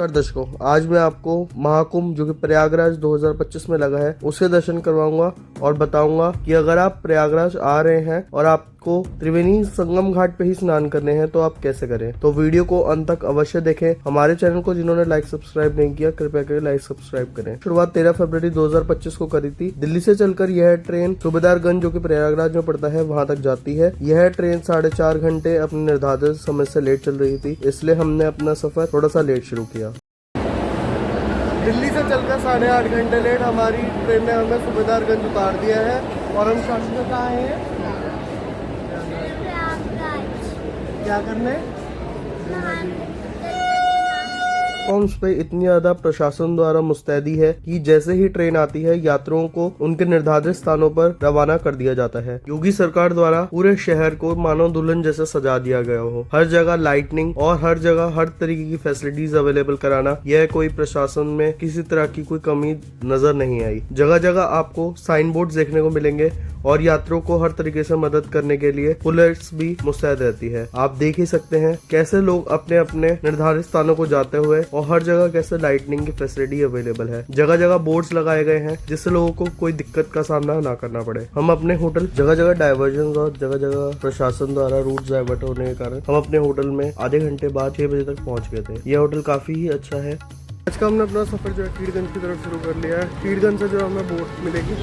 दर्शकों, आज मैं आपको महाकुंभ जो कि प्रयागराज 2025 में लगा है उसके दर्शन करवाऊंगा और बताऊंगा कि अगर आप प्रयागराज आ रहे हैं और आपको त्रिवेणी संगम घाट पे ही स्नान करने हैं तो आप कैसे करें। तो वीडियो को अंत तक अवश्य देखें। हमारे चैनल को जिन्होंने लाइक सब्सक्राइब नहीं किया कृपया करके लाइक सब्सक्राइब करें। शुरुआत 13 फरवरी 2025 को करी थी। दिल्ली से चलकर यह ट्रेन सूबेदारगंज जो कि प्रयागराज में पड़ता है वहां तक जाती है। यह ट्रेन 4.5 घंटे अपने निर्धारित समय से लेट चल रही थी, इसलिए हमने अपना सफर थोड़ा सा लेट शुरू किया। दिल्ली से चलकर 8.5 घंटे लेट हमारी ट्रेन ने हमें सूबेदारगंज उतार दिया है और हम शासन कहाँ आए हैं क्या करने। प्लेटफॉर्म्स पे इतनी ज्यादा प्रशासन द्वारा मुस्तैदी है कि जैसे ही ट्रेन आती है यात्रियों को उनके निर्धारित स्थानों पर रवाना कर दिया जाता है। योगी सरकार द्वारा पूरे शहर को मानो दुल्हन जैसे सजा दिया गया हो। हर जगह लाइटनिंग और हर जगह हर तरीके की फैसिलिटीज अवेलेबल कराना, यह कोई प्रशासन में किसी तरह की कोई कमी नजर नहीं आई। जगह जगह आपको साइन बोर्ड देखने को मिलेंगे और यात्रियों को हर तरीके से मदद करने के लिए पुलिस भी मुस्तैद रहती है। आप देख ही सकते हैं कैसे लोग अपने अपने निर्धारित स्थानों को जाते हुए और हर जगह कैसे लाइटनिंग की फैसिलिटी अवेलेबल है। जगह जगह बोर्ड्स लगाए गए हैं जिससे लोगों को कोई दिक्कत का सामना ना करना पड़े। हम अपने होटल जगह जगह डाइवर्जन और जगह जगह प्रशासन द्वारा रूट डाइवर्ट होने के कारण हम अपने होटल में आधे घंटे बाद 6 बजे तक पहुंच गए थे। यह होटल काफी ही अच्छा है। आज का हमने अपना सफर जो है कीड़गंज की तरफ शुरू कर लिया है। कीड़गंज से जो हमें बोट मिलेगी,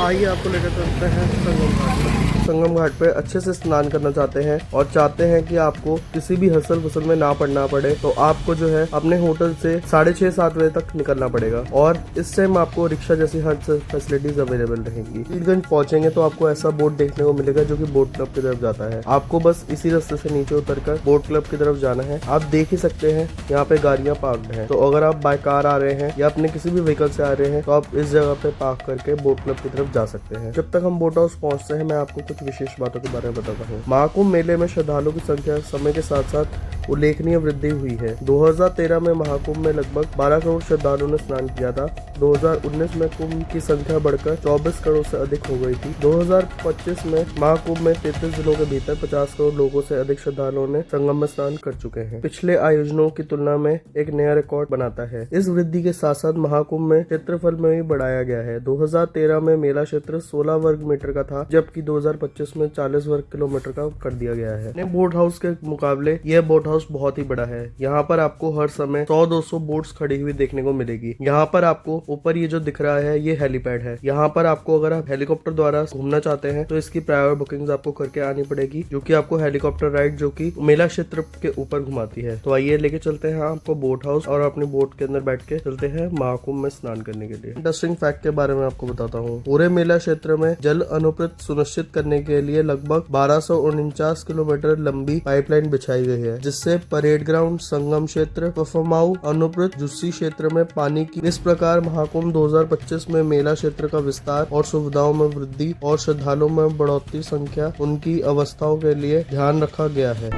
आइए आपको लेकर चलते हैं संगम घाट पर। संगम घाट पे अच्छे से स्नान करना चाहते हैं और चाहते हैं कि आपको किसी भी हसल फसल में ना पड़ना पड़े तो आपको जो है अपने होटल से 6:30-7 बजे तक निकलना पड़ेगा और इस टाइम आपको रिक्शा जैसी हर फैसिलिटीज अवेलेबल रहेंगी। कीड़गंज पहुंचेंगे तो आपको ऐसा बोट देखने को मिलेगा जो कि बोट क्लब की तरफ जाता है। आपको बस इसी रास्ते से नीचे उतरकर बोट क्लब की तरफ जाना है। आप देख ही सकते हैं यहाँ पे गाड़ियां पार्क्ड हैं, तो अगर आप बाय कार आ रहे हैं या अपने किसी भी व्हीकल से आ रहे हैं तो आप इस जगह पे पार्क करके बोट क्लब की तरफ जा सकते हैं। जब तक हम बोट हाउस पहुंचते हैं मैं आपको कुछ विशेष बातों के बारे में बताता हूँ। महाकुंभ मेले में श्रद्धालुओं की संख्या समय के साथ साथ उल्लेखनीय वृद्धि हुई है। 2013 में महाकुंभ में लगभग 12 करोड़ श्रद्धालुओं ने स्नान किया था। 2019 में कुंभ की संख्या बढ़कर 24 करोड़ से अधिक हो गई थी। 2025 में महाकुंभ में 33 दिनों के भीतर 50 करोड़ लोगों से अधिक श्रद्धालुओं ने संगम में स्नान कर चुके हैं। पिछले आयोजनों की तुलना में एक नया रिकॉर्ड बनाता है। इस वृद्धि के साथ साथ महाकुंभ में क्षेत्रफल में भी बढ़ाया गया है। 2013 में मेला क्षेत्र 16 वर्ग मीटर का था, जबकि 2025 में 40 वर्ग किलोमीटर का कर दिया गया है। बोट हाउस के मुकाबले यह बोट हाउस बहुत ही बड़ा है। यहाँ पर आपको हर समय 100-200 बोट्स खड़ी हुई देखने को मिलेगी। यहाँ पर आपको ऊपर ये जो दिख रहा है ये हेलीपैड है। यहाँ पर आपको अगर आप हेलीकॉप्टर द्वारा घूमना चाहते हैं तो इसकी प्राइवेट बुकिंग आपको करके आनी पड़ेगी, जो कि आपको हेलीकॉप्टर राइड जो कि मेला क्षेत्र के ऊपर घुमाती है। तो आइए लेके चलते हैं आपको बोट हाउस और अपनी बोट के अंदर बैठ के चलते हैं महाकुंभ में स्नान करने के लिए। इंटरेस्टिंग फैक्ट के बारे में आपको बताता हूँ। पूरे मेला क्षेत्र में जल अनुप्रत सुनिश्चित करने के लिए लगभग 1249 किलोमीटर लंबी पाइपलाइन बिछाई गई है, जिससे परेड ग्राउंड, संगम क्षेत्र, पफमाऊ, अनुप्रत, जुस्सी क्षेत्र में पानी की इस प्रकार महाकुंभ 2025 में मेला क्षेत्र का विस्तार और सुविधाओं में वृद्धि और श्रद्धालुओं में बढ़ोतरी संख्या उनकी अवस्थाओं के लिए ध्यान रखा गया है।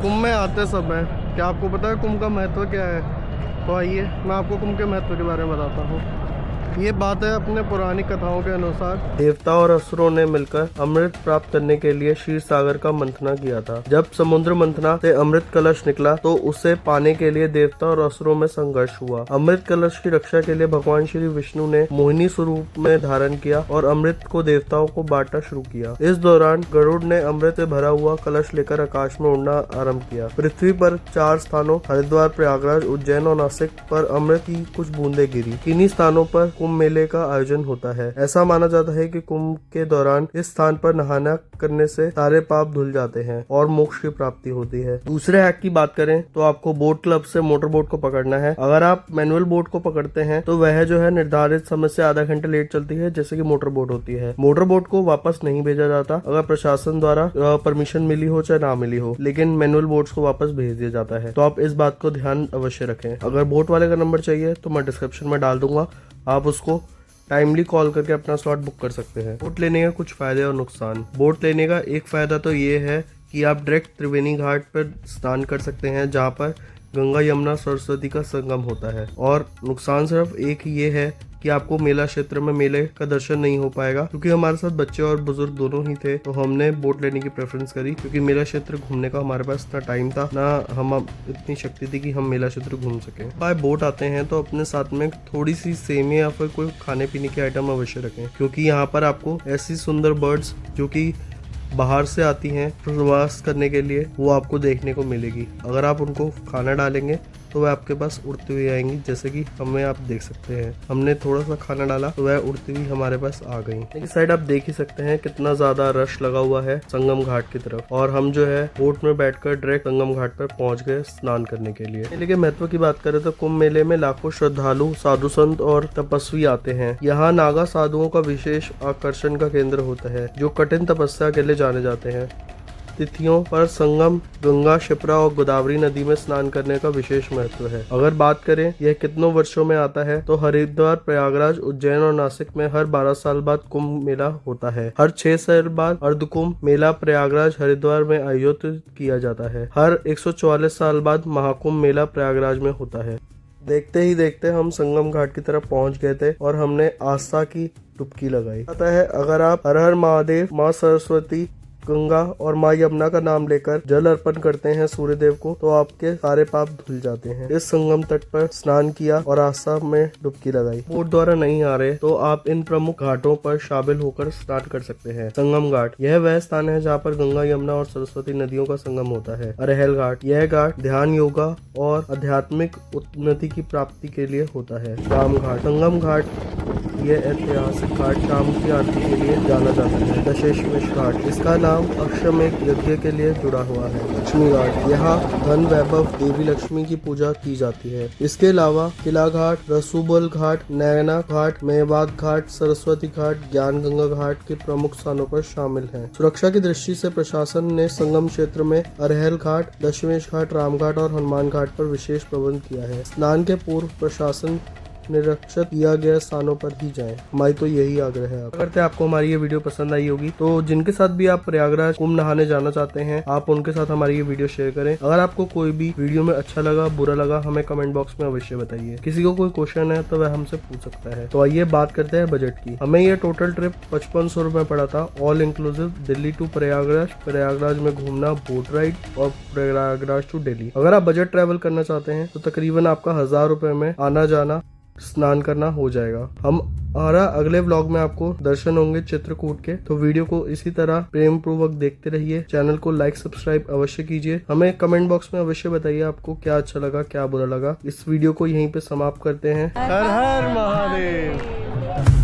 कुंभ में आते समय क्या आपको पता है कुंभ का महत्व क्या है? तो आइए मैं आपको कुंभ के महत्व के बारे में बताता हूँ। ये बात है अपने पुरानी कथाओं के अनुसार देवता और असुरों ने मिलकर अमृत प्राप्त करने के लिए क्षीर सागर का मंथना किया था। जब समुद्र मंथना से अमृत कलश निकला तो उसे पाने के लिए देवता और असुरों में संघर्ष हुआ। अमृत कलश की रक्षा के लिए भगवान श्री विष्णु ने मोहिनी स्वरूप में धारण किया और अमृत को देवताओं को बांटना शुरू किया। इस दौरान गरुड़ ने अमृत से भरा हुआ कलश लेकर आकाश में उड़ना आरम्भ किया। पृथ्वी पर 4 स्थानों हरिद्वार, प्रयागराज, उज्जैन और नासिक पर अमृत की कुछ बूंदे गिरी। इन्हीं स्थानों पर कुंभ मेले का आयोजन होता है। ऐसा माना जाता है कि कुंभ के दौरान इस स्थान पर नहाना करने से सारे पाप धुल जाते हैं और मोक्ष की प्राप्ति होती है। दूसरे हैक की बात करें तो आपको बोट क्लब से मोटर बोट को पकड़ना है। अगर आप मैनुअल बोट को पकड़ते हैं तो वह जो है निर्धारित समय से आधा घंटे लेट चलती है, जैसे कि मोटर बोट होती है। मोटर बोट को वापस नहीं भेजा जाता अगर प्रशासन द्वारा परमिशन मिली हो चाहे ना मिली हो, लेकिन मैनुअल बोट्स को वापस भेज दिया जाता है। तो आप इस बात को ध्यान अवश्य रखें। अगर बोट वाले का नंबर चाहिए तो मैं डिस्क्रिप्शन में डाल दूंगा, आप उसको टाइमली कॉल करके अपना स्लॉट बुक कर सकते हैं। बोट लेने के कुछ फायदे और नुकसान। बोट लेने का एक फायदा तो ये है कि आप डायरेक्ट त्रिवेणी घाट पर स्नान कर सकते हैं, जहाँ पर गंगा यमुना सरस्वती का संगम होता है। और नुकसान सिर्फ एक ये है कि आपको मेला क्षेत्र में मेले का दर्शन नहीं हो पाएगा, क्योंकि हमारे साथ बच्चे और बुजुर्ग दोनों ही थे, तो हमने बोट लेने की प्रेफरेंस करी, क्योंकि मेला क्षेत्र घूमने का हमारे पास इतना टाइम था ना, हम इतनी शक्ति थी कि हम मेला क्षेत्र घूम सके। बाय बोट आते हैं तो अपने साथ में थोड़ी सी सेमिया या फिर कोई खाने पीने की आइटम अवश्य रखें, क्योंकि यहाँ पर आपको ऐसी सुंदर बर्ड्स जो कि बाहर से आती हैं प्रवास करने के लिए, वो आपको देखने को मिलेगी। अगर आप उनको खाना डालेंगे तो वह आपके पास उड़ती हुई आएंगी, जैसे कि हमें आप देख सकते हैं, हमने थोड़ा सा खाना डाला तो वह उड़ती हुई हमारे पास आ गई। इस साइड आप देख ही सकते हैं कितना ज्यादा रश लगा हुआ है संगम घाट की तरफ, और हम जो है बोट में बैठकर डायरेक्ट संगम घाट पर पहुंच गए स्नान करने के लिए। मेले के महत्व की बात करें तो कुंभ मेले में लाखों श्रद्धालु, साधु संत और तपस्वी आते हैं। यहाँ नागा साधुओं का विशेष आकर्षण का केंद्र होता है, जो कठिन तपस्या के लिए जाने जाते हैं। तिथियों पर संगम, गंगा, शिप्रा और गोदावरी नदी में स्नान करने का विशेष महत्व है। अगर बात करें यह कितनों वर्षों में आता है, तो हरिद्वार, प्रयागराज, उज्जैन और नासिक में हर 12 साल बाद कुंभ मेला होता है। हर 6 साल बाद अर्धकुंभ मेला प्रयागराज, हरिद्वार में आयोजित किया जाता है। हर 144 साल बाद महाकुंभ मेला प्रयागराज में होता है। देखते ही देखते हम संगम घाट की तरफ पहुंच गए थे और हमने आस्था की डुबकी लगाई। पता है, अगर आप हर हर महादेव, माँ सरस्वती, गंगा और माँ यमुना का नाम लेकर जल अर्पण करते हैं सूर्य देव को, तो आपके सारे पाप धुल जाते हैं। इस संगम तट पर स्नान किया और आस्था में डुबकी लगाई। बोट द्वारा नहीं आ रहे तो आप इन प्रमुख घाटों पर शामिल होकर स्नान कर सकते हैं। संगम घाट, यह वह स्थान है जहाँ पर गंगा, यमुना और सरस्वती नदियों का संगम होता है। अरहल घाट, यह घाट ध्यान, योगा और आध्यात्मिक उन्नति की प्राप्ति के लिए होता है। शाम घाट, संगम घाट, यह ऐतिहासिक घाट शाम की आरती के लिए जाना जाता है। दशमेश घाट, इसका नाम अश्वमेध यज्ञ के लिए जुड़ा हुआ है। लक्ष्मी घाट, यहाँ धन वैभव देवी लक्ष्मी की पूजा की जाती है। इसके अलावा किला घाट, रसूबल घाट, नैना घाट, मेवात घाट, सरस्वती घाट, ज्ञान गंगा घाट के प्रमुख स्थानों पर शामिल हैं। सुरक्षा की दृष्टि से प्रशासन ने संगम क्षेत्र में अरहल घाट, दशमेश घाट, रामघाट और हनुमान घाट पर विशेष प्रबंध किया है। स्नान के पूर्व प्रशासन निरीक्षित किया गया स्थानों पर ही जाएं। हमारी तो यही आग्रह है। अगर आपको हमारी ये वीडियो पसंद आई होगी तो जिनके साथ भी आप प्रयागराज कुंभ नहाने जाना चाहते हैं, आप उनके साथ हमारी ये वीडियो शेयर करें। अगर आपको कोई भी वीडियो में अच्छा लगा, बुरा लगा, हमें कमेंट बॉक्स में अवश्य बताइए। किसी को कोई क्वेश्चन है तो वह हमसे पूछ सकता है। तो आइए बात करते हैं बजट की। हमें ये टोटल ट्रिप 5500 रुपए पड़ा था, all inclusive, Delhi to Prayagraj, Prayagraj में घूमना, बोट राइड और प्रयागराज टू दिल्ली। अगर आप बजट ट्रेवल करना चाहते हैं तो तकरीबन आपका 1000 रुपए में आना जाना स्नान करना हो जाएगा। हमारा अगले व्लॉग में आपको दर्शन होंगे चित्रकूट के, तो वीडियो को इसी तरह प्रेम पूर्वक देखते रहिए। चैनल को लाइक, सब्सक्राइब अवश्य कीजिए। हमें कमेंट बॉक्स में अवश्य बताइए आपको क्या अच्छा लगा, क्या बुरा लगा। इस वीडियो को यहीं पे समाप्त करते हैं। हर हर महादेव।